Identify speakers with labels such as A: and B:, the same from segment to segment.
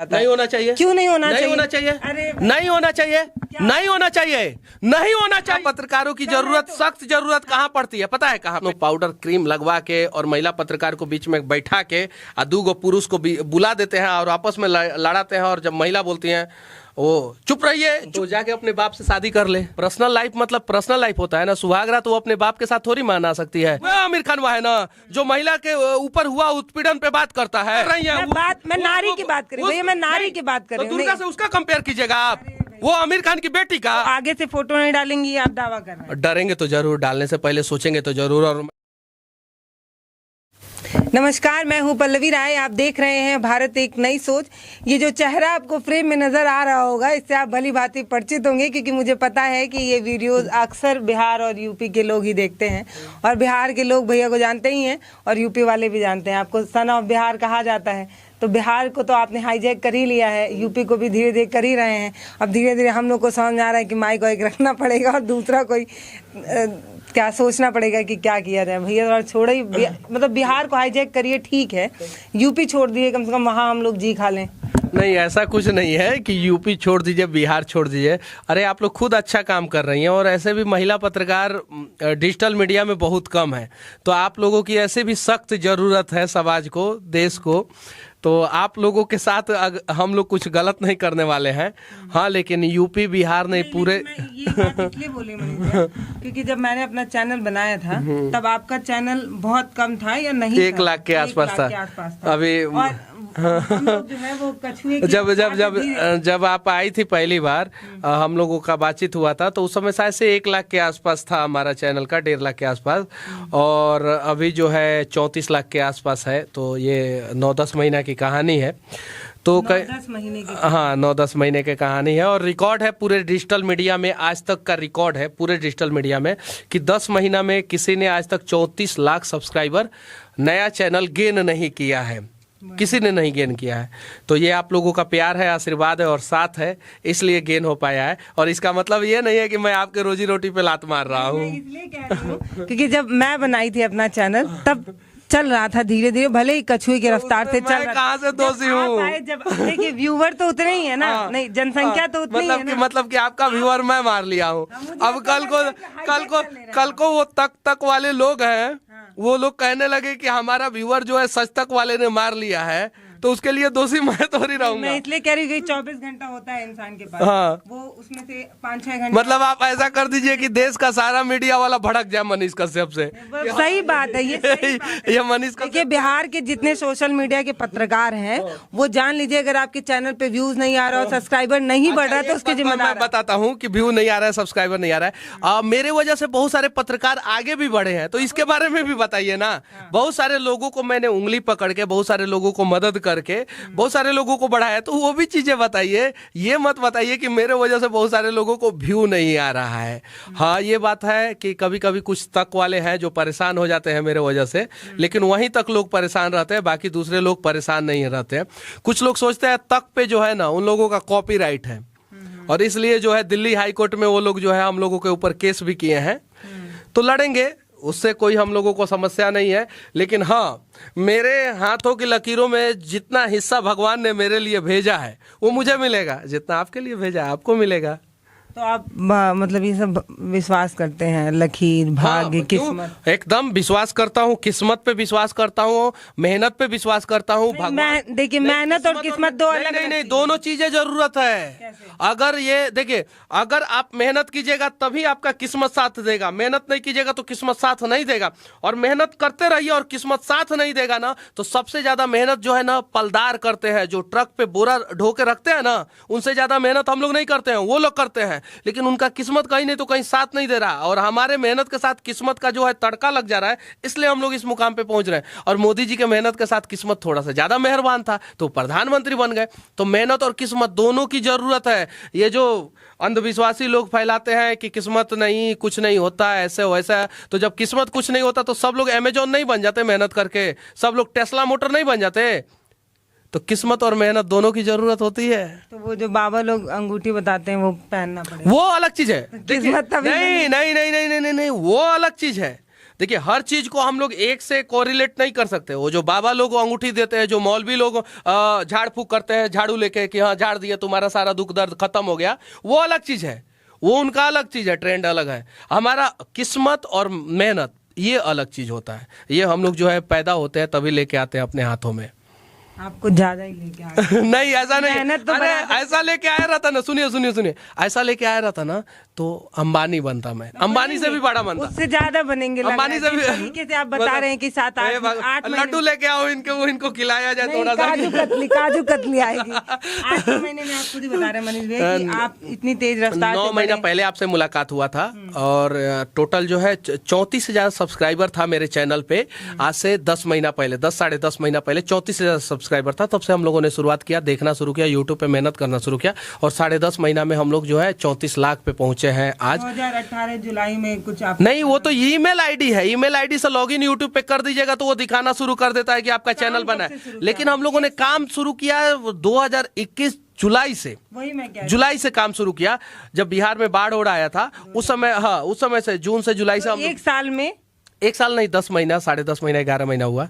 A: नहीं होना चाहिए।
B: क्यों नहीं होना चाहिए?
A: नहीं होना चाहिए।
B: अरे
A: नहीं होना चाहिए। नहीं होना चाहिए। नहीं होना चाहिए। पत्रकारों की जरूरत, सख्त जरूरत कहाँ पड़ती है पता है? कहाँ? पाउडर क्रीम लगवा के और महिला पत्रकार को बीच में बैठा के और 2 पुरुष को बुला देते हैं और आपस में लड़ाते हैं, और जब महिला बोलती हैं वो चुप रहिए तो जाके अपने बाप से शादी कर ले। पर्सनल लाइफ मतलब पर्सनल लाइफ होता है ना। सुहागरात तो वो अपने बाप के साथ थोड़ी मना सकती है। वह आमिर खान वह है ना जो महिला के ऊपर हुआ उत्पीड़न पे बात करता है।
B: मैं नारी की बात करी भैया, मैं नारी की बात कर रही हूँ।
A: दुर्गा से उसका कंपेयर कीजिएगा आप, वो आमिर खान की बेटी का।
B: आगे से फोटो नहीं डालेंगी आप दावा कर रहे हैं?
A: डरेंगे तो जरूर, डालने से पहले सोचेंगे तो जरूर। और
B: नमस्कार, मैं हूं पल्लवी राय, आप देख रहे हैं भारत एक नई सोच। ये जो चेहरा आपको फ्रेम में नजर आ रहा होगा इससे आप भली भांति परिचित होंगे, क्योंकि मुझे पता है कि ये वीडियोस अक्सर बिहार और यूपी के लोग ही देखते हैं, और बिहार के लोग भैया को जानते ही हैं और यूपी वाले भी जानते हैं। आपको सन ऑफ बिहार कहा जाता है, तो बिहार को तो आपने हाईजैक कर ही लिया है, यूपी को भी धीरे धीरे कर ही रहे हैं। अब धीरे धीरे हम लोग को समझ में आ रहा है कि माइक वाइक रखना पड़ेगा और दूसरा कोई क्या सोचना पड़ेगा कि क्या किया जाए। भैया थोड़ा छोड़ो ही, मतलब बिहार को हाईजैक करिए ठीक है, यूपी छोड़ दिए, कम से कम वहाँ हम लोग जी खा लें।
A: नहीं, ऐसा कुछ नहीं है कि यूपी छोड़ दीजिए बिहार छोड़ दीजिए। अरे आप लोग खुद अच्छा काम कर रही हैं, और ऐसे भी महिला पत्रकार डिजिटल मीडिया में बहुत कम है, तो आप लोगों की ऐसे भी सख्त ज़रूरत है समाज को, देश को। तो आप लोगों के साथ हम लोग कुछ गलत नहीं करने वाले हैं। हाँ, लेकिन यूपी बिहार नहीं पूरे।
B: ये बात इसलिए बोली मैंने क्योंकि जब मैंने अपना चैनल बनाया था तब आपका चैनल बहुत कम था या नहीं?
A: 1 लाख के आसपास था अभी।
B: हम लोग जो है वो कछुए
A: जब आप आई थी पहली बार, हम लोगों का बातचीत हुआ था, तो उस समय शायद से 1 लाख के आसपास था हमारा चैनल का, 1.5 लाख के आसपास, और अभी जो है 34 लाख के आसपास है। तो ये 9-10 महीना की कहानी है। तो
B: 9-10 महीने की,
A: हाँ 9-10 महीने की कहानी है, और रिकॉर्ड है पूरे डिजिटल मीडिया में, आज तक का रिकॉर्ड है पूरे डिजिटल मीडिया में कि 10 महीना में किसी ने आज तक 34 लाख सब्सक्राइबर नया चैनल गेन नहीं किया है, किसी ने नहीं गेन किया है। तो ये आप लोगों का प्यार है, आशीर्वाद है और साथ है, इसलिए गेन हो पाया है। और इसका मतलब ये नहीं है कि मैं आपके रोजी रोटी पे लात मार रहा हूँ।
B: इसलिए कह रही हूँ क्योंकि जब मैं बनाई थी अपना चैनल तब चल रहा था धीरे धीरे, भले ही कछुए की रफ्तार से चल रहा।
A: कहाँ से दोषी हूँ?
B: जब देखिए व्यूवर तो उतने ही है ना, नहीं जनसंख्या तो उतनी है ना।
A: मतलब कि आपका व्यूअर मैं मार लिया हूँ। अब कल को वो तक वाले लोग हैं, वो लोग कहने लगे कि हमारा व्यूअर जो है सच तक वाले ने मार लिया है, तो उसके लिए दोषी मैं तो नहीं रहूंगा।
B: मैं इसलिए कह रही हूँ 24 घंटा होता है इंसान के पास।
A: हाँ,
B: वो उसमें से 5-6 घंटे।
A: मतलब आप ऐसा कर दीजिए कि देश का सारा मीडिया वाला भड़क जाए मनीष कश्यप से।
B: सही बात है
A: ये मनीष कश्यप।
B: देखिए बिहार के जितने सोशल मीडिया के पत्रकार हैं वो जान लीजिए, अगर आपके चैनल पे व्यूज नहीं आ रहा और सब्सक्राइबर नहीं बढ़ रहा तो उसके जिम्मेदार
A: मैं बताता हूँ कि व्यू नहीं आ रहा है, सब्सक्राइबर नहीं आ रहा है। मेरे वजह से बहुत सारे पत्रकार आगे भी बढ़े हैं, तो इसके बारे में भी बताइए ना। बहुत सारे लोगों को मैंने उंगली पकड़ के, बहुत सारे लोगों को मदद करके, बहुत सारे लोगों को बढ़ाया, तो वो भी चीजें बताइए। ये मत बताइए कि मेरे वजह से बहुत सारे लोगों को व्यू नहीं आ रहा है। हाँ, ये बात है कि कभी कभी कुछ तक वाले हैं जो परेशान हो जाते हैं मेरे वजह से, लेकिन वहीं तक लोग परेशान रहते हैं, बाकी दूसरे लोग परेशान नहीं रहते हैं। कुछ लोग सोचते हैं तक पे जो है ना उन लोगों का कॉपीराइट है, और इसलिए जो है दिल्ली हाई कोर्ट में वो लोग जो है हम लोगों के ऊपर केस भी किए हैं। तो लड़ेंगे, उससे कोई हम लोगों को समस्या नहीं है। लेकिन हाँ, मेरे हाथों की लकीरों में जितना हिस्सा भगवान ने मेरे लिए भेजा है वो मुझे मिलेगा, जितना आपके लिए भेजा है आपको मिलेगा।
B: तो आप मतलब ये सब विश्वास करते हैं, लकीर, भाग्य,
A: हाँ,
B: किस्मत?
A: एकदम विश्वास करता हूँ, किस्मत पे विश्वास करता हूँ, मेहनत पे विश्वास करता हूँ।
B: देखिए मेहनत और किस्मत दो अलग
A: नहीं, दोनों चीजें जरूरत है। अगर ये देखिए, अगर आप मेहनत कीजिएगा तभी आपका किस्मत साथ देगा, मेहनत नहीं कीजिएगा तो किस्मत साथ नहीं देगा। और मेहनत करते रहिए और किस्मत साथ नहीं देगा ना, तो सबसे ज्यादा मेहनत जो है ना पलदार करते हैं, जो ट्रक पे बोरा ढो के रखते हैं ना, उनसे ज्यादा मेहनत हम लोग नहीं करते हैं, वो लोग करते हैं। लेकिन उनका किस्मत कहीं नहीं तो कहीं साथ नहीं दे रहा, और हमारे मेहनत के साथ किस्मत का जो है तड़का लग जा रहा है, इसलिए हम लोग इस मुकाम पे पहुंच रहे हैं। और मोदी जी के मेहनत के साथ किस्मत थोड़ा सा ज्यादा मेहरबान था तो प्रधानमंत्री बन गए। तो मेहनत और किस्मत दोनों की जरूरत है। ये जो अंधविश्वासी लोग फैलाते हैं कि किस्मत नहीं, कुछ नहीं होता ऐसे वैसा, तो जब किस्मत कुछ नहीं होता तो सब लोग अमेजोन नहीं बन जाते मेहनत करके, सब लोग टेस्ला मोटर नहीं बन जाते। तो किस्मत और मेहनत दोनों की जरूरत होती है।
B: तो वो जो बाबा लोग अंगूठी बताते हैं वो पहनना पड़ेगा,
A: वो अलग चीज है।
B: किस्मत
A: नहीं, वो अलग चीज है। देखिए हर चीज को हम लोग एक से कोरिलेट नहीं कर सकते। वो जो बाबा लोग अंगूठी देते हैं, जो मौलवी लोग झाड़ फूक करते हैं झाड़ू लेके कि हाँ झाड़ दिया तुम्हारा सारा दुख दर्द खत्म हो गया, वो अलग चीज है, वो उनका अलग चीज है, ट्रेंड अलग है। हमारा किस्मत और मेहनत ये अलग चीज होता है। ये हम लोग जो है पैदा होते हैं तभी लेके आते हैं अपने हाथों में।
B: आपको ज्यादा ही लेके आए।
A: नहीं ऐसा नहीं,
B: मेहनत तो
A: अरे ऐसा लेके आया रहता ना, सुनिए सुनिए सुनिए, ऐसा लेके आया रहता ना तो अंबानी बनता, मैं अंबानी से भी बड़ा बनता,
B: उससे ज्यादा बनेंगे।
A: अंबानी से भी।
B: तरीके से आप बता रहे हैं कि 7-8
A: लड्डू लेके आओ इनको खिलाया जाए थोड़ा सा।
B: काजू कतली आएगी 8 महीने में। आप खुद ही बता रहे हैं मनीष भैया कि आप इतनी तेज रफ्तार
A: 9 महीना पहले आपसे मुलाकात हुआ था और टोटल जो है 34 से ज्यादा सब्सक्राइबर था मेरे चैनल पे। आज से 10 महीना पहले, 10-10.5 महीना पहले 34 से ज्यादा सब्सक्राइबर था। तब से हम लोगों ने शुरुआत किया, देखना शुरू किया, यूट्यूब पे मेहनत करना शुरू किया और 10.5 महीना में हम लोग जो है 34 लाख पे पहुंचे हैं आज।
B: 2018 जुलाई में कुछ आप
A: नहीं, वो तो ईमेल आईडी है, ईमेल आईडी से लॉगिन यूट्यूब पे कर दीजिएगा तो वो दिखाना शुरू कर देता है कि आपका चैनल बना है। लेकिन हम लोगों ने काम शुरू किया 2021 जुलाई से।
B: वही मैं कह
A: जुलाई से काम शुरू किया जब बिहार में बाढ़ ओढ़ आया था उस समय। हाँ, उस समय से जून से जुलाई से हम
B: एक साल में,
A: 1 साल नहीं 10 महीना, 10.5 महीना, 11 महीना हुआ।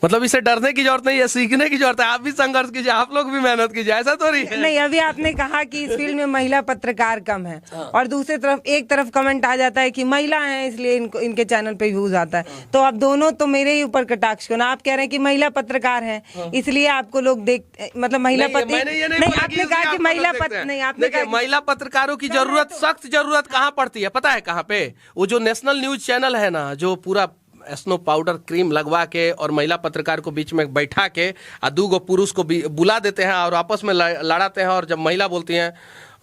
A: मतलब इसे डरने की जरूरत नहीं है, सीखने की जरूरत है। आप भी संघर्ष कीजिए, आप लोग भी मेहनत कीजिए, ऐसा तो नहीं है।
B: नहीं, अभी आपने कहा कि इस फील्ड में महिला पत्रकार कम है और दूसरी तरफ एक तरफ कमेंट आ जाता है कि महिला है इसलिए इनके चैनल पे व्यूज आता है। तो अब दोनों तो मेरे ही ऊपर कटाक्ष क्यों ना। आप कह रहे हैं कि महिला पत्रकार है इसलिए आपको लोग देख, मतलब महिला
A: नहीं,
B: आपने कहा कि महिला नहीं, आपने कहा
A: महिला पत्रकारों की जरूरत, सख्त जरूरत कहाँ पड़ती है पता है कहाँ पे? वो जो नेशनल न्यूज चैनल है ना, जो पूरा स्नो पाउडर क्रीम लगवा के और महिला पत्रकार को बीच में बैठा के और 2 पुरुष को बुला देते हैं और आपस में लड़ाते हैं। और जब महिला बोलती हैं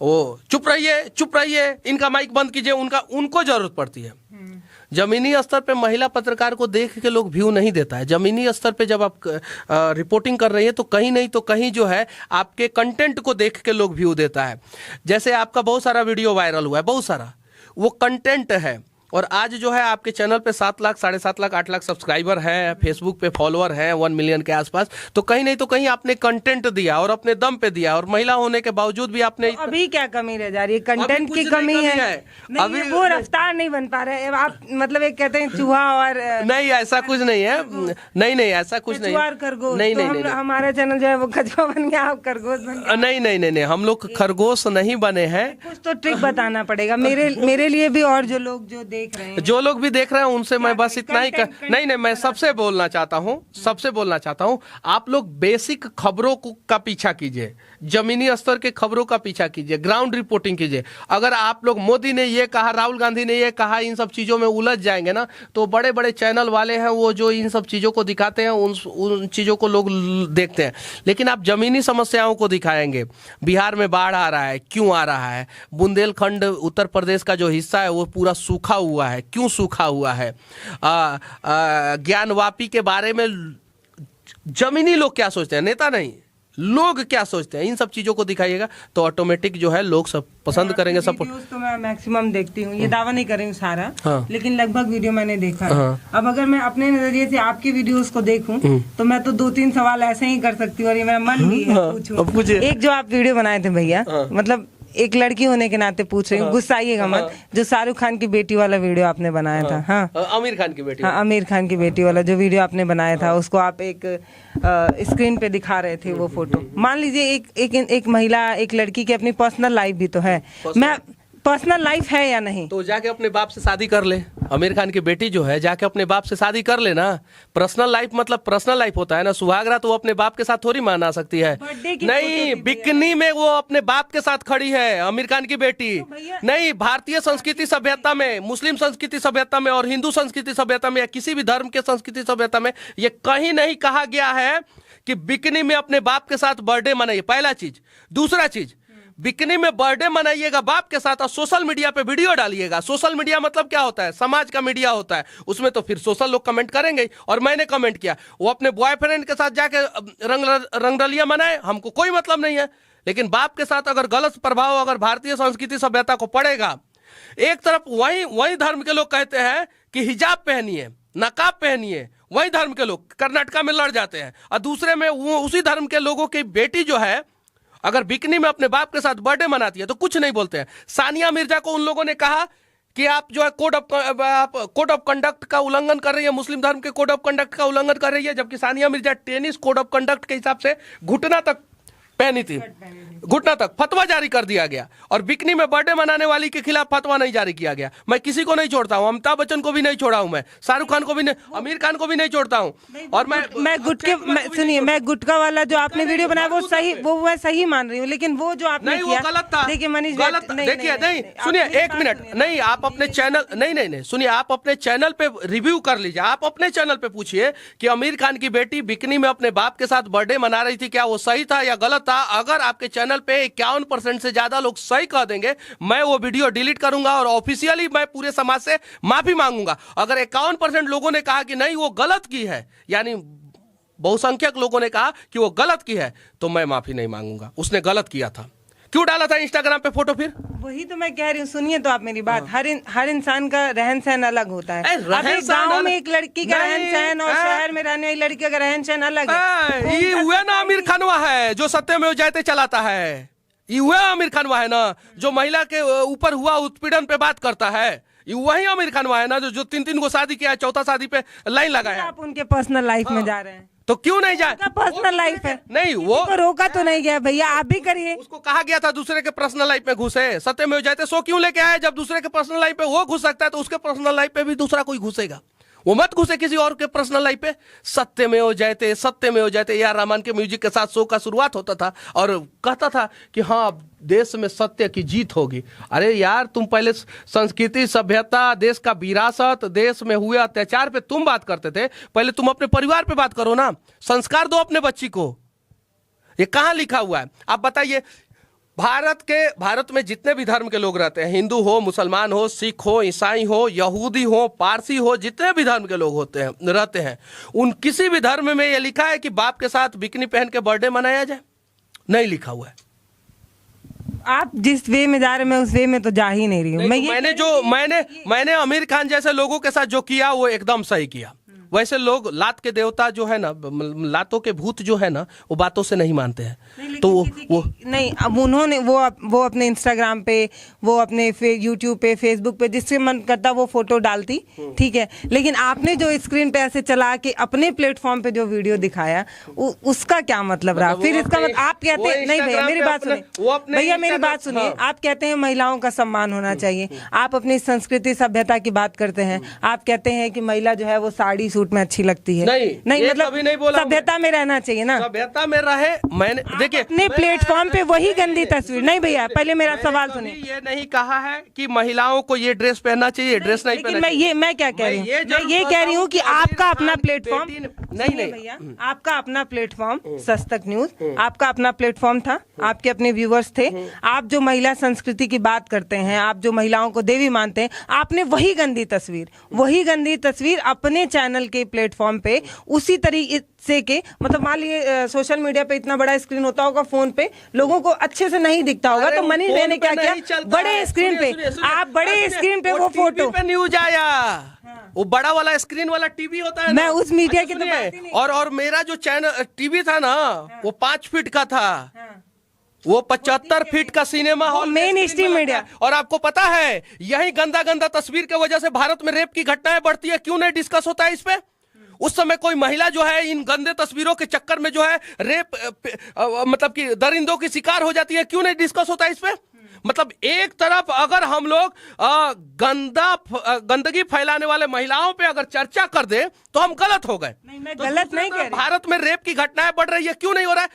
A: वो चुप रहिए, इनका माइक बंद कीजिए, उनको जरूरत पड़ती है। जमीनी स्तर पे महिला पत्रकार को देख के लोग व्यू नहीं देता है। जमीनी स्तर पे जब आप रिपोर्टिंग कर रही है तो कहीं नहीं तो कहीं जो है आपके कंटेंट को देख के लोग व्यू देता है। जैसे आपका बहुत सारा वीडियो वायरल हुआ है, बहुत सारा, वो कंटेंट है। और आज जो है आपके चैनल पे 7 लाख, 7.5 लाख, 8 लाख सब्सक्राइबर हैं, फेसबुक पे फॉलोअर हैं 1 मिलियन के आसपास। तो कहीं नहीं तो कहीं आपने कंटेंट दिया और अपने दम पे दिया, और महिला होने के बावजूद भी आपने
B: तो अभी क्या कमी रह जा रही है? कंटेंट की कमी है। अभी वो रफ्तार नहीं बन पा रहे। आप मतलब एक कहते हैं चूहा और
A: नहीं, ऐसा कुछ नहीं है। नहीं ऐसा कुछ नहीं है।
B: खरगोश
A: नहीं,
B: हमारा चैनल जो है वो कछुआ बन गया, आप खरगोश बन गए।
A: नहीं, हम लोग खरगोश नहीं बने हैं।
B: कुछ तो ट्रिक बताना पड़ेगा मेरे लिए भी, और जो लोग
A: जो लोग भी देख रहे हैं उनसे मैं बस इतना ही नहीं, मैं सबसे बोलना चाहता हूं, आप लोग बेसिक खबरों का पीछा कीजिए, जमीनी स्तर के खबरों का पीछा कीजिए, ग्राउंड रिपोर्टिंग कीजिए। अगर आप लोग मोदी ने ये कहा, राहुल गांधी ने ये कहा, इन सब चीजों में उलझ जाएंगे ना, तो बड़े बड़े चैनल वाले हैं वो जो इन सब चीजों को दिखाते हैं उन चीजों को लोग देखते हैं। लेकिन आप जमीनी समस्याओं को दिखाएंगे, बिहार में बाढ़ आ रहा है, क्यों आ रहा है? बुंदेलखंड उत्तर प्रदेश का जो हिस्सा है वो पूरा सूखा हुआ है, क्यों सूखा हुआ है? ज्ञानवापी के बारे में जमीनी लोग क्या सोचते हैं, नेता नहीं, लोग क्या सोचते हैं, इन सब चीजों को दिखाइएगा तो ऑटोमेटिक जो है लोग सब पसंद करेंगे। सब
B: तो मैं मैक्सिमम देखती हूँ, ये दावा नहीं कर रही हूँ सारा,
A: हाँ।
B: लेकिन लगभग वीडियो मैंने देखा है।
A: हाँ।
B: अब अगर मैं अपने नजरिए से आपकी वीडियोस को देखूं तो मैं तो 2-3 सवाल ऐसे ही कर सकती हूँ और ये मेरा मन भी है पूछूं। एक जो आप वीडियो बनाए थे भैया, मतलब एक लड़की होने के नाते पूछ रही हूँ, गुस्साइएगा मत, जो शाहरुख खान की बेटी वाला वीडियो आपने बनाया था। हाँ,
A: आमिर खान की बेटी।
B: हाँ, आमिर खान की बेटी वाला जो वीडियो आपने बनाया था, उसको आप एक स्क्रीन पे दिखा रहे थे वो फोटो। मान लीजिए एक महिला, एक लड़की की अपनी पर्सनल लाइफ भी तो है, मैं पर्सनल लाइफ है या नहीं,
A: तो जाके अपने बाप से शादी कर ले। आमिर खान की बेटी जो है जाके अपने बाप से शादी कर ले ना। पर्सनल लाइफ मतलब पर्सनल लाइफ होता है ना, सुहागरात तो वो अपने बाप के साथ थोड़ी मना सकती है। नहीं, बिकनी में वो अपने बाप के साथ खड़ी है आमिर खान की बेटी। नहीं, भारतीय संस्कृति सभ्यता में, मुस्लिम संस्कृति सभ्यता में और हिंदू संस्कृति सभ्यता में या किसी भी धर्म के संस्कृति सभ्यता में ये कहीं नहीं कहा गया है कि बिकनी में अपने बाप के साथ बर्थडे मनाइए, पहला चीज। दूसरा चीज, बिकनी में बर्थडे मनाइएगा बाप के साथ और सोशल मीडिया पे वीडियो डालिएगा। सोशल मीडिया मतलब क्या होता है? समाज का मीडिया होता है। उसमें तो फिर सोशल लोग कमेंट करेंगे। और मैंने कमेंट किया, वो अपने बॉयफ्रेंड के साथ जाके रंगरलिया मनाए, हमको कोई मतलब नहीं है। लेकिन बाप के साथ अगर गलत प्रभाव अगर भारतीय संस्कृति सभ्यता को पड़ेगा, एक तरफ वही धर्म के लोग कहते हैं कि हिजाब पहनिए, नकाब पहनिए, वही धर्म के लोग कर्नाटका में लड़ जाते हैं, और दूसरे में वो उसी धर्म के लोगों की बेटी जो है अगर बिकनी में अपने बाप के साथ बर्थडे मनाती है तो कुछ नहीं बोलते हैं। सानिया मिर्जा को उन लोगों ने कहा कि आप जो है कोड ऑफ कंडक्ट का उल्लंघन कर रही है, मुस्लिम धर्म के कोड ऑफ कंडक्ट का उल्लंघन कर रही है, जबकि Sania Mirza tennis code of conduct के हिसाब से घुटना तक पहनी थी, घुटना तक फतवा जारी कर दिया गया, और बिकनी में बर्थडे मनाने वाली के खिलाफ फतवा नहीं जारी किया गया। मैं किसी को नहीं छोड़ता हूं, अमिताभ बच्चन को भी नहीं छोड़ा हूं, मैं शाहरुख खान को भी नहीं, आमिर खान को भी नहीं छोड़ता हूं। और
B: मैं सुनिए, मैं गुटखा वाला जो आपने वीडियो बनाया वो सही, वो मैं सही मान रही हूँ, लेकिन वो जो आपने
A: नहीं, वो गलत था।
B: देखिए मनीष,
A: गलत, देखिए नहीं, सुनिए एक मिनट, नहीं आप अपने चैनल, नहीं सुनिए, आप अपने चैनल पे रिव्यू कर लीजिए, आप अपने चैनल पे पूछिए कि आमिर खान की बेटी बिकनी में अपने बाप के साथ बर्थडे मना रही थी, क्या वो सही था या गलत था। अगर आपके चैनल पे 51% से ज्यादा लोग सही कह देंगे, मैं वो वीडियो डिलीट करूंगा और ऑफिशियली मैं पूरे समाज से माफी मांगूंगा। अगर 51% लोगों ने कहा कि नहीं वो गलत की है, यानी बहुसंख्यक लोगों ने कहा कि वो गलत की है, तो मैं माफी नहीं मांगूंगा। उसने गलत किया था, क्यों डाला था इंस्टाग्राम पे फोटो फिर?
B: वही तो मैं कह रही हूँ, सुनिए तो आप मेरी बात। हर इंसान का रहन सहन अलग होता है। अब एक गाँव में एक लड़की का रहन सहन और शहर में रहने वाली लड़की का रहन सहन अलग है।
A: ये हुआ ना आमिर खानवा है जो सत्यमेव जयते चलाता है, ये हुआ आमिर खानवा है ना जो महिला के ऊपर हुआ उत्पीड़न पे बात करता है, ये वही आमिर खानवा है ना जो 3 को शादी किया, चौथा शादी पे लाइन लगाया।
B: आप उनके पर्सनल लाइफ में जा रहे हैं,
A: तो क्यों नहीं जाए?
B: पर्सनल लाइफ है,
A: नहीं वो
B: रोका तो नहीं गया भैया, आप भी करिए।
A: उसको कहा गया था दूसरे के पर्सनल लाइफ में घुसे, सत्यमेव जयते सो क्यों लेके आए? जब दूसरे के पर्सनल लाइफ पे वो घुस सकता है तो उसके पर्सनल लाइफ पे भी दूसरा कोई घुसेगा, वो मत घुसे किसी और के पर्सनल लाइफ पे। सत्यमेव जयते, सत्यमेव जयते यार रहमान के म्यूजिक के साथ शो का शुरुआत होता था और कहता था कि हाँ देश में सत्य की जीत होगी। अरे यार तुम पहले संस्कृति, सभ्यता, देश का विरासत, देश में हुए अत्याचार पे तुम बात करते थे, पहले तुम अपने परिवार पे बात करो ना, संस्कार दो अपने बच्ची को। ये कहाँ लिखा हुआ है आप बताइए? भारत में जितने भी धर्म के लोग रहते हैं, हिंदू हो, मुसलमान हो, सिख हो, ईसाई हो, यहूदी हो, पारसी हो, जितने भी धर्म के लोग होते हैं रहते हैं, उन किसी भी धर्म में ये लिखा है कि बाप के साथ बिकनी पहन के बर्थडे मनाया जाए? नहीं लिखा हुआ है।
B: आप जिस वे में जा रहे हैं मैं उस वे में तो जा ही नहीं रही हूँ।
A: मैंने आमिर खान जैसे लोगों के साथ जो किया वो एकदम सही किया। वैसे लोग लात के देवता जो है ना, लातों के भूत जो है ना, वो बातों से नहीं मानते हैं। तो वो
B: नहीं, अब उन्होंने वो अपने इंस्टाग्राम पे, वो अपने यूट्यूब पे, फेसबुक पे जिससे मन करता वो फोटो डालती, ठीक है, लेकिन आपने जो स्क्रीन पे ऐसे चला के अपने प्लेटफॉर्म पे जो वीडियो दिखाया उसका क्या मतलब रहा? फिर इसका मतलब आप कहते हैं नहीं भैया मेरी बात सुनिए, भैया मेरी बात सुनिए, आप कहते हैं महिलाओं का सम्मान होना चाहिए, आप अपनी संस्कृति सभ्यता की बात करते हैं, आप कहते हैं कि महिला जो है वो साड़ी सूट में अच्छी लगती है। नहीं मतलब सभ्यता में रहना चाहिए ना,
A: सभ्यता में रहे। मैंने देखिए
B: अपने प्लेटफॉर्म पे वही गंदी तस्वीर। नहीं भैया पहले मेरा सवाल सुनिए,
A: ये नहीं कहा है कि महिलाओं को ये ड्रेस पहनना चाहिए, ड्रेस नहीं पहनना चाहिए।
B: मैं क्या कह रही हूँ, मैं ये कह रही हूँ कि आपका अपना प्लेटफॉर्म, नहीं भैया आपका अपना प्लेटफॉर्म सस्तक न्यूज, आपका अपना प्लेटफॉर्म था, आपके अपने व्यूवर्स थे, आप जो महिला संस्कृति की बात करते हैं, आप जो महिलाओं को देवी मानते हैं, आपने वही गंदी तस्वीर अपने चैनल के प्लेटफॉर्म पे उसी तरीके से के, मतलब मान लिए सोशल मीडिया पे इतना बड़ा स्क्रीन होता होगा, फोन पे लोगों को अच्छे से नहीं दिखता होगा, तो मनीष भाई ने क्या किया, बड़े स्क्रीन पे आप बड़े स्क्रीन पे वो फोटो पे
A: न्यूज आया, वो बड़ा वाला स्क्रीन वाला टीवी होता है,
B: मैं उस मीडिया की तो बात ही नहीं।
A: और मेरा जो चैनल टीवी था ना वो 5 फीट का था, वो 75 फीट का cinema hall
B: main stream media.
A: और आपको पता है यही गंदा तस्वीर की वजह से भारत में रेप की घटनाएं बढ़ती है। क्यों नहीं डिस्कस होता है इस पे? उस समय कोई महिला जो है इन गंदे तस्वीरों के चक्कर में जो है रेप मतलब कि दरिंदों की शिकार हो जाती है। क्यों नहीं डिस्कस होता है इस पे? मतलब एक तरफ अगर हम लोग गंदगी फैलाने वाले महिलाओं पे अगर चर्चा कर दे तो हम गलत हो गए।
B: नहीं मैं गलत नहीं कह रही,
A: भारत में रेप की घटनाएं बढ़ रही है, क्यों नहीं हो रहा है?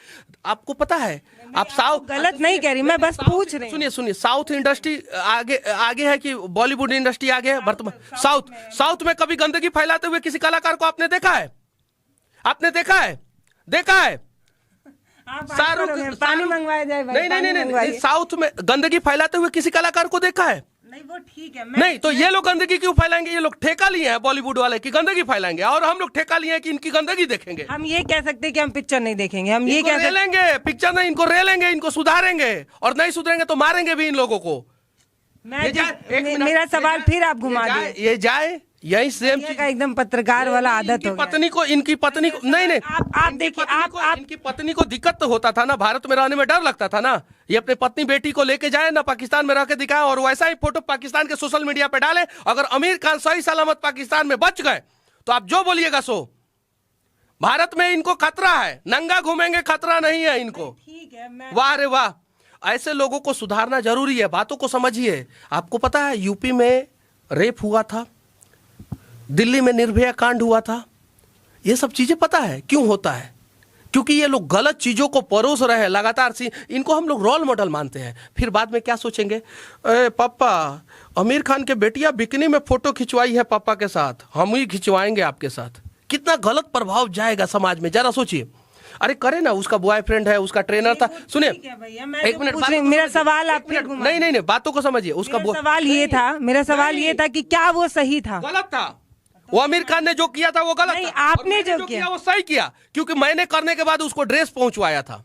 A: आपको पता है, आप साउथ
B: गलत नहीं कह रही, मैं बस पूछ रही हूं।
A: सुनिए साउथ इंडस्ट्री आगे है कि बॉलीवुड इंडस्ट्री आगे है वर्तमान? साउथ में कभी गंदगी फैलाते हुए किसी कलाकार को आपने देखा है? आपने देखा है
B: शाहरुख पानी मंगवाया जाए भाई,
A: नहीं साउथ में गंदगी फैलाते हुए किसी कलाकार को देखा है?
B: नहीं वो ठीक है,
A: नहीं तो ये लोग गंदगी क्यों फैलाएंगे? ये लोग ठेका लिए हैं बॉलीवुड वाले की गंदगी फैलाएंगे, और हम लोग ठेका लिए हैं कि इनकी गंदगी देखेंगे।
B: हम ये कह सकते हैं कि हम पिक्चर नहीं देखेंगे, हम ये कह
A: लेंगे पिक्चर नहीं, इनको रेलेंगे, इनको सुधारेंगे, और नहीं सुधरेंगे तो मारेंगे भी इन लोगों को।
B: मेरा सवाल फिर आप घुमा दिए।
A: ये जाए यही सेम
B: का एकदम पत्रकार वाला आदत हो गया।
A: इनकी पत्नी को नहीं
B: आप देखिए, आप
A: इनकी पत्नी को दिक्कत तो होता था ना, भारत में रहने में डर लगता था ना, ये अपने पत्नी बेटी को लेके जाए ना, पाकिस्तान में रह के दिखाए और वैसा ही फोटो पाकिस्तान के सोशल मीडिया पे डाले। अगर आमिर खान सही सलामत पाकिस्तान में बच गए तो आप जो बोलिएगा सो। भारत में इनको खतरा है, नंगा घूमेंगे, खतरा नहीं है इनको।
B: ठीक है,
A: वाह रे वाह, ऐसे लोगों को सुधारना जरूरी है, बातों को समझिए। आपको पता है यूपी में रेप हुआ था, दिल्ली में निर्भया कांड हुआ था, ये सब चीजें पता है क्यों होता है? क्योंकि ये लोग गलत चीजों को परोस रहे हैं लगातार। इनको हम लोग रोल मॉडल मानते हैं, फिर बाद में क्या सोचेंगे, पापा आमिर खान के बेटिया बिकनी में फोटो खिंचवाई है पापा के साथ, हम ही खिंचवाएंगे आपके साथ। कितना गलत प्रभाव जाएगा समाज में, जरा सोचिए। अरे करे ना, उसका बॉयफ्रेंड है, उसका ट्रेनर था। सुनिए एक मिनट,
B: मेरा सवाल आपने
A: नहीं, बातों को समझिए। उसका
B: सवाल ये था, मेरा सवाल ये था कि क्या वो सही था?
A: गलत था। वो आमिर खान ने जो किया था वो गलत
B: नहीं,
A: था।
B: आपने जो किया
A: वो सही किया, क्योंकि मैंने करने के बाद उसको ड्रेस पहुंचवाया था,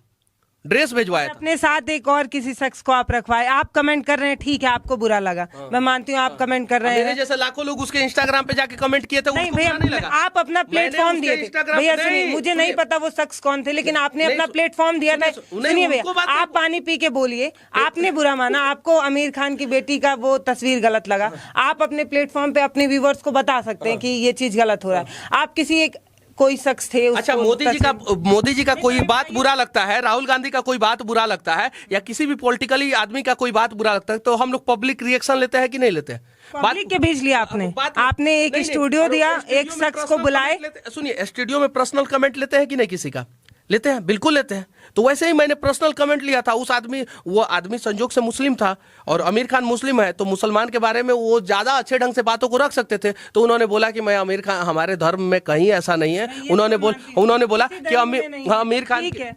A: ड्रेस भिजवाया था।
B: अपने साथ एक और किसी शख्स को आप रखवाए। आप कमेंट कर रहे हैं, ठीक है, आपको बुरा लगा, मैं मानती हूँ, आप कमेंट कर रहे हैं।
A: मेरे जैसे लाखों लोग उसके इंस्टाग्राम पे जाके कमेंट किए थे,
B: नहीं
A: उसको
B: भैया,
A: बुरा नहीं लगा।
B: आप अपना प्लेटफॉर्म दिए थे भैया। सुनिए, मुझे नहीं पता वो शख्स कौन थे, लेकिन आपने अपना प्लेटफॉर्म दिया था। सुनिए भैया, आप पानी पी के बोलिए, आपने बुरा माना, आपको आमिर खान की बेटी का वो तस्वीर गलत लगा, आप अपने प्लेटफॉर्म पे अपने व्यूवर्स को बता सकते हैं कि ये चीज गलत हो रहा है। आप किसी एक कोई शख्स थे,
A: अच्छा, मोदी जी का कोई बात बुरा लगता है, राहुल गांधी का कोई बात बुरा लगता है, या किसी भी पॉलिटिकली आदमी का कोई बात बुरा लगता है, तो हम लोग पब्लिक रिएक्शन लेते हैं कि नहीं लेते हैं?
B: पब्लिक के बीच लिया आपने एक स्टूडियो दिया, एक शख्स को बुलाए।
A: सुनिए, स्टूडियो में पर्सनल कमेंट लेते हैं कि नहीं? किसी का लेते हैं, बिल्कुल लेते हैं। तो वैसे ही मैंने पर्सनल कमेंट लिया था। वो आदमी संजोग से मुस्लिम था और आमिर खान मुस्लिम है, तो मुसलमान के बारे में वो ज्यादा अच्छे ढंग से बातों को रख सकते थे। तो उन्होंने बोला कि मैं आमिर खान, हमारे धर्म में कहीं ऐसा नहीं है। उन्होंने बोला कि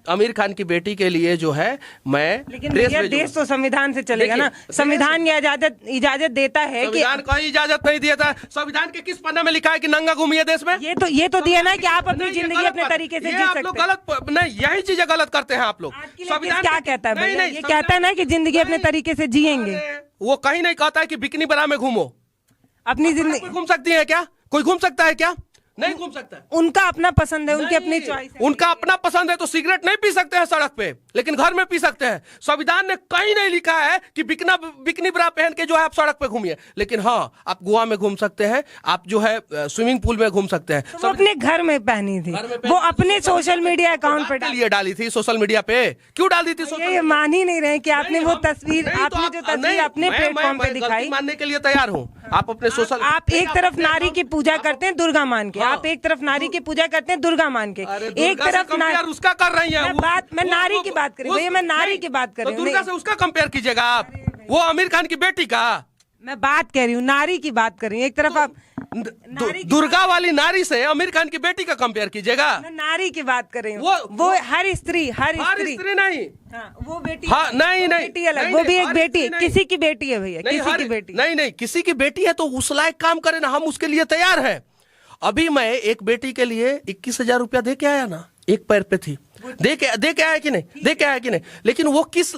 A: आमिर खान की बेटी के लिए जो है मैं
B: देश तो संविधान से चलेगा ना, संविधान ये इजाजत देता है कि
A: कोई इजाजत नहीं देता। संविधान के किस पन्ने में लिखा है कि नंगा घूमिए देश में?
B: ये तो दिया ना कि आप अपनी जिंदगी अपने तरीके से जी सकते हैं।
A: नहीं, यही चीजें गलत करते हैं आप लोग।
B: संविधान क्या कहता है भैया? ये कहता है ना कि जिंदगी अपने तरीके से जिएंगे।
A: वो कहीं नहीं कहता है कि बिकनी बरा में घूमो।
B: अपनी जिंदगी
A: घूम सकती है क्या? कोई घूम सकता है क्या? नहीं घूम सकता है।
B: उनका अपना पसंद है, उनकी अपनी चॉइस है।
A: उनका अपना पसंद है तो सिगरेट नहीं पी सकते हैं सड़क पे, लेकिन घर में पी सकते हैं। संविधान ने कहीं नहीं लिखा है कि बिकनी ब्रा पहन के जो है आप सड़क पे घूमिए। लेकिन हाँ, आप गोवा में घूम सकते हैं, आप जो है स्विमिंग पूल में घूम सकते हैं।
B: तो अपने घर में पहनी थी, वो अपने सोशल मीडिया अकाउंट पे
A: लिए डाली थी। सोशल मीडिया पे क्यों डाल दी थी?
B: ये मान ही नहीं रहे कि आपने वो तस्वीर, आपने जो तस्वीर अपने प्लेटफॉर्म पे दिखाई।
A: मानने के लिए तैयार हूँ। आप अपने सोशल,
B: आप एक तरफ नारी की पूजा करते हैं दुर्गा मान के, आप एक तरफ नारी की पूजा करते हैं दुर्गा मान के, एक तरफ
A: उसका कर रही है।
B: मैं नारी की बात कर रही हूँ भैया, मैं नारी की बात कर रही हूँ।
A: दुर्गा से उसका कंपेयर कीजिएगा आप, वो आमिर खान की बेटी का।
B: मैं बात कर रही हूँ, नारी की बात कर रही हूँ। एक तरफ आप
A: दुर्गा वाली नारी से आमिर खान की बेटी का कंपेयर कीजिएगा।
B: मैं नारी की बात कर रही हूँ। वो हर स्त्री
A: नहीं,
B: वो बेटी,
A: हाँ, नहीं
B: बेटी अलग, वो भी एक बेटी, किसी की बेटी है भैया, किसी की बेटी
A: नहीं, किसी की बेटी है तो उस लायक काम करे ना, हम उसके लिए तैयार हैं। अभी मैं एक बेटी के लिए 21,000 रुपया दे के आया ना, एक पैर पे थी, दे के आया कि नहीं? लेकिन वो किस,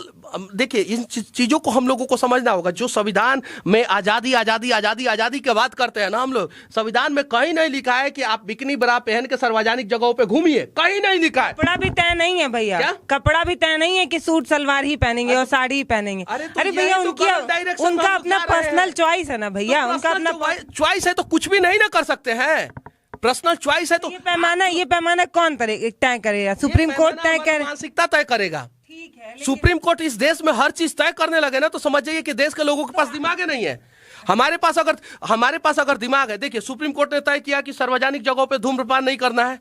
A: देखिए, इन चीजों को हम लोगों को समझना होगा। जो संविधान में आजादी की बात करते हैं ना हम लोग, संविधान में कहीं नहीं लिखा है कि आप बिकनी बरा पहन के सार्वजनिक जगहों पे घूमिए, कहीं नहीं लिखा है।
B: कपड़ा भी तय नहीं है भैया, कपड़ा भी तय नहीं है कि सूट सलवार ही पहनेंगे और साड़ी ही पहनेंगे। अरे भैया, उनका अपना पर्सनल चॉइस है ना भैया, उनका अपना
A: चॉइस है तो कुछ भी नहीं ना कर सकते हैं। पर्सनल चॉइस है तो
B: ये पैमाना कौन तय करेगा? सुप्रीम कोर्ट तय करे,
A: मानसिकता तय करेगा।
B: ठीक है,
A: सुप्रीम कोर्ट इस देश में हर चीज तय करने लगे ना, तो समझ जाइए कि देश के लोगों के पास दिमाग नहीं है। हमारे पास अगर दिमाग है, देखिए, सुप्रीम कोर्ट ने तय किया कि सार्वजनिक जगहों पे धूम्रपान नहीं करना है,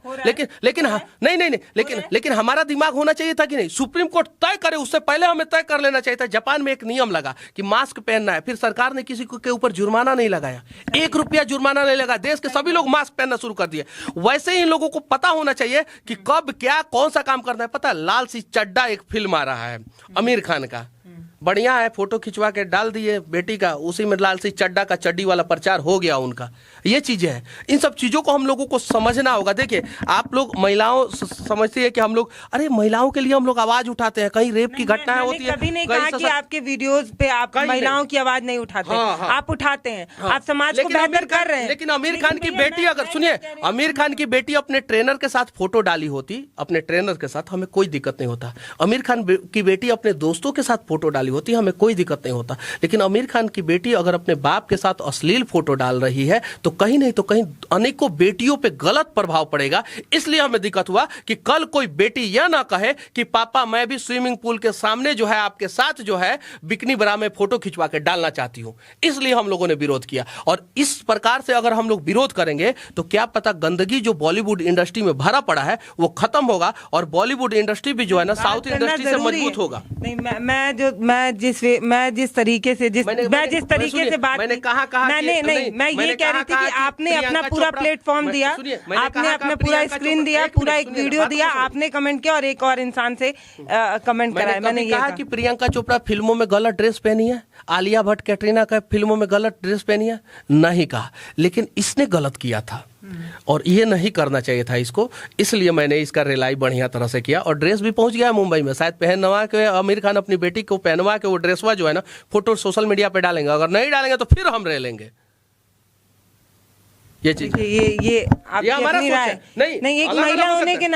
A: लेकिन हमारा दिमाग होना चाहिए था कि नहीं, सुप्रीम कोर्ट तय करे उससे पहले हमें तय कर लेना चाहिए था। जापान में एक नियम लगा कि मास्क पहनना है, फिर सरकार ने किसी के ऊपर जुर्माना नहीं लगाया, 1 रुपया जुर्माना नहीं लगा, देश के सभी लोग मास्क पहनना शुरू कर दिए। वैसे ही इन लोगों को पता होना चाहिए कि कब क्या कौन सा काम करना है। पता है, लाल सी चड्डा एक फिल्म आ रहा है आमिर खान का, बढ़िया है, फोटो खिंचवा के डाल दिए बेटी का, उसी में लाल सी चड्डा का चड्डी वाला प्रचार हो गया उनका। ये चीजें हैं, इन सब चीजों को हम लोगों को समझना होगा। देखिए आप लोग महिलाओं समझती है कि हम लोग, अरे महिलाओं के लिए हम लोग आवाज उठाते हैं, कहीं रेप की घटनाएं होती है,
B: कभी नहीं कहा कि आपके वीडियोस पे आप महिलाओं की आवाज नहीं उठाते। आप उठाते हैं, आप समाज को बेहतर कर रहे हैं।
A: लेकिन आमिर खान की बेटी, अगर सुनिए, आमिर खान की बेटी अपने ट्रेनर के साथ फोटो डाली होती, अपने ट्रेनर के साथ, हमें कोई दिक्कत नहीं होता। आमिर खान की बेटी अपने दोस्तों के साथ फोटो डाली होती, हमें कोई दिक्कत नहीं होता। लेकिन आमिर खान की बेटी अगर अपने बाप के साथ अश्लील फोटो डाल रही है तो कहीं नहीं तो कहीं अनेकों बेटियों पे गलत प्रभाव पड़ेगा। इसलिए हमें दिक्कत हुआ कि कल कोई बेटी यह ना कहे कि पापा मैं भी स्विमिंग पूल के सामने जो है आपके साथ जो है बिकनी बरा में फोटो खिंचवा के डालना चाहती हूं। इसलिए हम लोगों ने विरोध किया। और इस प्रकार से अगर हम लोग विरोध करेंगे तो क्या पता गंदगी जो बॉलीवुड इंडस्ट्री में भरा पड़ा है वो खत्म होगा और बॉलीवुड इंडस्ट्री भी जो है ना साउथ इंडस्ट्री से मजबूत होगा।
B: नहीं, मैं जिस तरीके से बात,
A: मैंने कहा
B: नहीं, मैं ये कह रही थी कि आपने अपना पूरा प्लेटफॉर्म दिया, आपने अपना पूरा स्क्रीन दिया, पूरा एक वीडियो दिया, आपने कमेंट किया और एक और इंसान से कमेंट कराया। मैंने कहा कि
A: प्रियंका चोपड़ा फिल्मों में गलत ड्रेस पहनी है, आलिया भट्ट कैटरीना कैफ फिल्मों में गलत ड्रेस पहनी है, नहीं कहा, लेकिन इसने गलत किया था और ये नहीं करना चाहिए था इसको। इसलिए मैंने इसका रिलाई बढ़िया तरह से किया और ड्रेस भी पहुंच गया मुंबई में। शायद पहनवा के आमिर खान अपनी बेटी को पहनवा के वो ड्रेसवा जो है ना फोटो सोशल मीडिया पे डालेंगे, अगर नहीं डालेंगे तो फिर हम रह लेंगे। ये चीज
B: ये आपकी अपनी राय नहीं, एक महिला होने के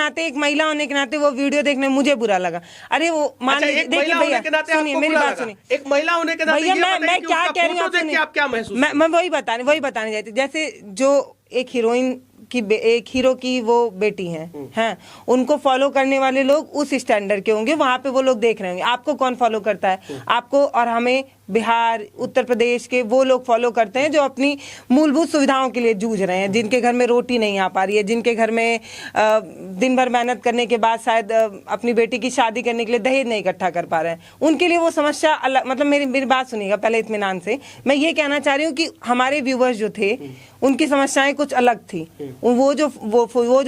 B: नाते वो वीडियो देखने में मुझे बुरा लगा। अरे वो देखिए भैया सुनिए मेरी बात सुनिए,
A: एक महिला होने के नाते
B: भैया मैं क्या कह रही हूँ
A: आप क्या महसूस,
B: मैं वही बताने जाती, जैसे जो एक हीरोइन की एक हीरो की वो बेटी हैं, उनको फॉलो करने वाले लोग उस स्टैंडर्ड के होंगे, वहां पे वो लोग देख रहे होंगे। आपको कौन फॉलो करता है? आपको और हमें बिहार उत्तर प्रदेश के वो लोग फॉलो करते हैं जो अपनी मूलभूत सुविधाओं के लिए जूझ रहे हैं, जिनके घर में रोटी नहीं आ पा रही है, जिनके घर में दिन भर मेहनत करने के बाद शायद अपनी बेटी की शादी करने के लिए दहेज नहीं इकट्ठा कर पा रहे हैं। उनके लिए वो समस्या अलग, मतलब मेरी बात सुनिएगा पहले इत्मीनान से। मैं ये कहना चाह रही हूँ कि हमारे व्यूवर्स जो थे उनकी समस्याएं कुछ अलग थी। वो जो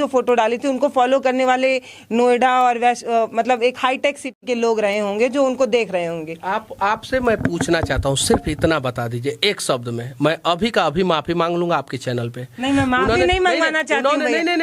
B: फोटो डाली थी उनको फॉलो करने वाले नोएडा और मतलब एक हाईटेक सिटी के लोग रहे होंगे जो उनको देख रहे होंगे।
A: आपसे मैं पूछना चाहता हूँ, सिर्फ इतना बता दीजिए एक शब्द में, मैं अभी का अभी माफी मांग लूंगा आपके चैनल पे।
B: नहीं, मैं माफी नहीं मंगवाना चाहती हूँ,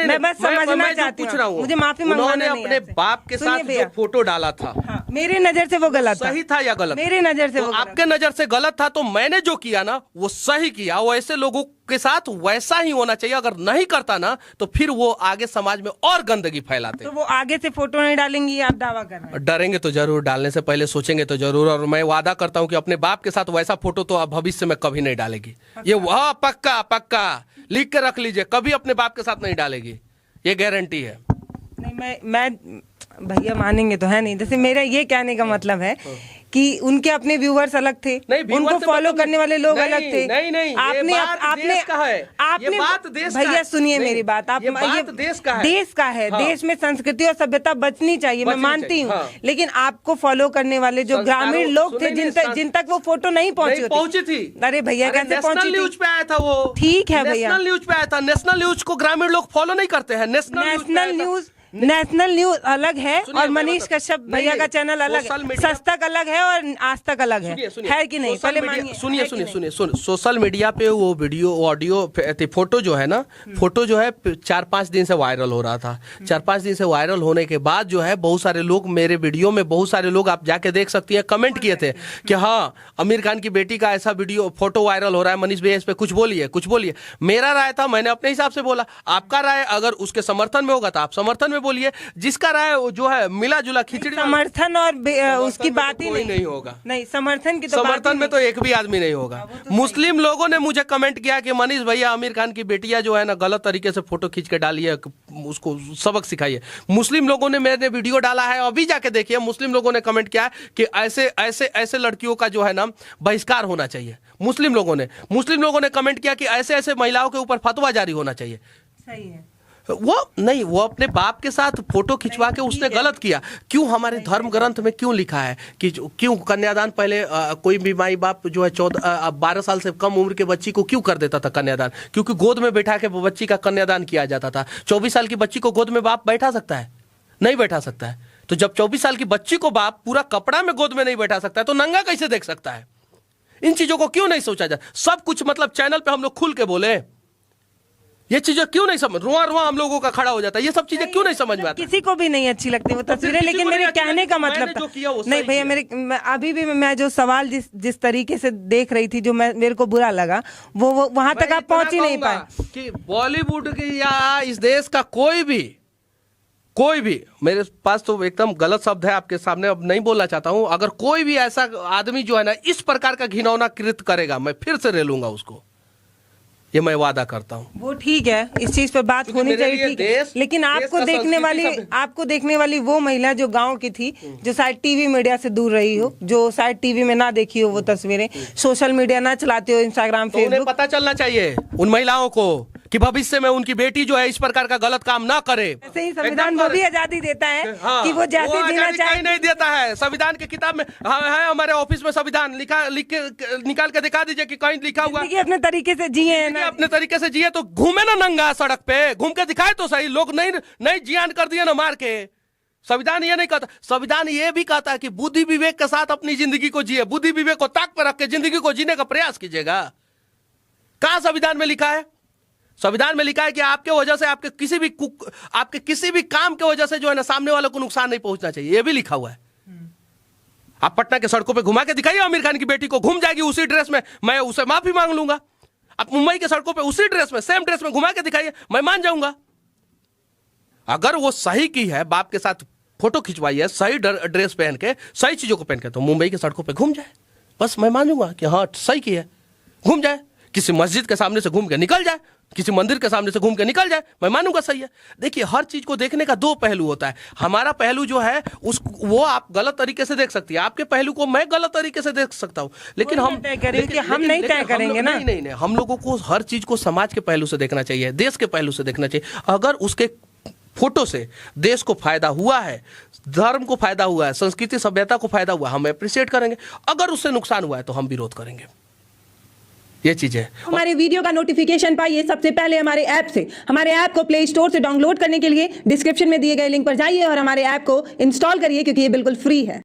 B: मैं बस समझना चाहती हूँ, मुझे माफी मंगवाना नहीं।
A: अपने बाप के साथ जो फोटो डाला था,
B: मेरी नजर से वो गलत था।
A: सही था या गलत?
B: मेरी नजर से वो
A: आपके नजर से गलत था, तो मैंने जो किया ना वो सही किया। वो ऐसे लोगों के साथ वैसा ही होना चाहिए। अगर नहीं करता ना तो फिर वो आगे समाज में और गंदगी फैलाते।
B: तो वो आगे से फोटो नहीं डालेंगी, आप दावा कर रहे हैं?
A: डरेंगे तो जरूर, डालने से पहले सोचेंगे तो जरूर। और मैं वादा करता हूं कि अपने बाप के साथ वैसा फोटो तो भविष्य में कभी नहीं डालेगी। ये वह पक्का लिख के रख लीजिए, कभी अपने बाप के साथ नहीं डालेगी, ये गारंटी है।
B: नहीं, मैं भैया मानेंगे तो है नहीं। जैसे मेरा ये कहने का मतलब है कि उनके अपने व्यूवर्स अलग थे, उनको फॉलो करने वाले लोग अलग थे।
A: नहीं,
B: आपने भैया सुनिए मेरी बात, आप
A: देश का है,
B: देश में संस्कृति और सभ्यता बचनी चाहिए, मैं मानती हूँ। लेकिन आपको फॉलो करने वाले जो ग्रामीण लोग थे जिन तक वो फोटो नहीं पहुंची थी। अरे भैया कैसे पहुंची?
A: न्यूज पे आया था वो।
B: ठीक है भैया,
A: नेशनल न्यूज पे आया था। नेशनल न्यूज को ग्रामीण लोग फॉलो नहीं करते हैं।
B: नेशनल न्यूज अलग है और मनीष कश्यप भैया का चैनल अलग है, सस्तक अलग है और आज तक अलग है कि नहीं? पहले
A: सुनिए, सोशल मीडिया पे वो वीडियो ऑडियो फोटो जो है ना, फोटो जो है 4-5 दिन से वायरल हो रहा था। 4-5 दिन से वायरल होने के बाद जो है बहुत सारे लोग मेरे वीडियो में, बहुत सारे लोग आप जाके देख सकती है, कमेंट किए थे कि हाँ आमिर खान की बेटी का ऐसा वीडियो फोटो वायरल हो रहा है, मनीष भैया इस पे कुछ बोलिए। मेरा राय था, मैंने अपने हिसाब से बोला। आपका राय अगर उसके समर्थन में होगा तो आप समर्थन में बोलिए। जिसका राय जो है मिला जुला खिचड़ी
B: समर्थन और उसकी बात ही
A: नहीं होगा।
B: नहीं, समर्थन की
A: समर्थन में तो एक भी आदमी नहीं होगा। मुस्लिम लोगों ने मुझे कमेंट किया कि मनीष भैया आमिर खान की बेटिया जो है ना गलत तरीके से फोटो खींच के डाली है, उसको सबक सिखाइए। मुस्लिम लोगों ने मेरे वीडियो डाला है, अभी जाके देखिए। मुस्लिम लोगों ने कमेंट किया कि ऐसे लड़कियों का जो है ना बहिष्कार होना चाहिए। मुस्लिम लोगों ने कमेंट किया कि ऐसे महिलाओं के ऊपर फतवा जारी होना चाहिए।
B: सही है।
A: वो अपने बाप के साथ फोटो खिंचवा के उसने गलत किया। क्यों हमारे धर्म ग्रंथ में क्यों लिखा है कि क्यों कन्यादान पहले कोई भी माई बाप जो है 12 साल से कम उम्र के बच्ची को क्यों कर देता था कन्यादान? क्योंकि गोद में बैठा के बच्ची का कन्यादान किया जाता था। 24 साल की बच्ची को गोद में बाप बैठा सकता है? नहीं बैठा सकता है। तो तो जब 24 साल की बच्ची को बाप पूरा कपड़ा में गोद में नहीं बैठा सकता है तो नंगा कैसे देख सकता है? इन चीजों को क्यों नहीं सोचा जाए? सब कुछ मतलब चैनल पे हम लोग खुल के बोले, ये चीजें क्यों नहीं समझ, रुआ रुआ हम लोगों का खड़ा हो जाता है, ये सब चीजें क्यों नहीं समझ में आता?
B: किसी को भी नहीं अच्छी लगती वो तस्वीरें, लेकिन मेरे कहने का मतलब था नहीं भैया, अभी भी मैं जो सवाल जिस तरीके से देख रही थी, जो मेरे को बुरा लगा, वो वहां तक आप पहुंच ही नहीं पाए
A: कि बॉलीवुड की या इस देश का कोई भी, मेरे पास तो एकदम गलत शब्द है आपके सामने, अब नहीं बोलना चाहता हूं, अगर कोई भी ऐसा आदमी जो है ना इस प्रकार का घिनौना कृत्य करेगा, मैं फिर से रेलूंगा उसको, ये मैं वादा करता हूं।
B: वो ठीक है, इस चीज पे बात होनी चाहिए, ठीक है, लेकिन आपको देखने वाली वो महिला जो गांव की थी, जो शायद टीवी मीडिया से दूर रही हो, जो शायद टीवी में ना देखी हो वो तस्वीरें, सोशल मीडिया ना चलाते हो, इंस्टाग्राम
A: तो उन्हें
B: फेसबुक,
A: पता चलना चाहिए उन महिलाओं को कि भविष्य में उनकी बेटी जो है इस प्रकार का गलत काम ना करे।
B: ऐसे ही संविधान वो भी आजादी देता है कि वो जैसे जीना चाहे,
A: नहीं देता है। संविधान की किताब में है, हमारे ऑफिस में संविधान लिख के निकाल के दिखा दीजिए कि कहीं लिखा हुआ
B: अपने तरीके से जिए ना,
A: अपने तरीके से जिए, तो घूमे ना नंगा सड़क पे, घूम के दिखाए तो सही, लोग नहीं जियान कर दिए ना मार के। संविधान ये नहीं कहता, संविधान ये भी कहता है कि बुद्धि विवेक के साथ अपनी जिंदगी को जिए, बुद्धि विवेक को ताक पर रख के जिंदगी को जीने का प्रयास कीजिएगा। कहां संविधान में लिखा है? संविधान में लिखा है कि आपके वजह से आपके किसी भी काम के वजह से जो है ना सामने वालों को नुकसान नहीं पहुंचना चाहिए, ये भी लिखा हुआ है। आप पटना के सड़कों पे घुमा के दिखाइए, आमिर खान की बेटी को घूम जाएगी उसी ड्रेस में, मैं उसे माफी मांग लूंगा। आप मुंबई के सड़कों पे उसी ड्रेस में, सेम ड्रेस में घुमा के दिखाइए, मैं मान जाऊंगा। अगर वो सही की है, बाप के साथ फोटो खिंचवाइए सही ड्रेस पहन के, सही चीजों को पहन के, तो मुंबई के सड़कों पे घूम जाए, बस मैं मानूंगा कि हाँ सही की है, घूम जाए, किसी मस्जिद के सामने से घूम के निकल जाए, किसी मंदिर के सामने से घूम के निकल जाए, मैं मानूंगा सही है। देखिए, हर चीज को देखने का दो पहलू होता है। हमारा पहलू जो है वो आप गलत तरीके से देख सकती है, आपके पहलू को मैं गलत तरीके से देख सकता हूं, लेकिन हम
B: नहीं तय करेंगे ना।
A: नहीं, हम लोगों को हर चीज को समाज के पहलू से देखना चाहिए, देश के पहलू से देखना चाहिए। अगर उसके फोटो से देश को फायदा हुआ है, धर्म को फायदा हुआ है, संस्कृति सभ्यता को फायदा हुआ है, हम अप्रिशिएट करेंगे। अगर उससे नुकसान हुआ है तो हम विरोध करेंगे। ये चीज है।
C: हमारे वीडियो का नोटिफिकेशन पाइए सबसे पहले हमारे ऐप से। हमारे ऐप को प्ले स्टोर से डाउनलोड करने के लिए डिस्क्रिप्शन में दिए गए लिंक पर जाइए और हमारे ऐप को इंस्टॉल करिए, क्योंकि ये बिल्कुल फ्री है।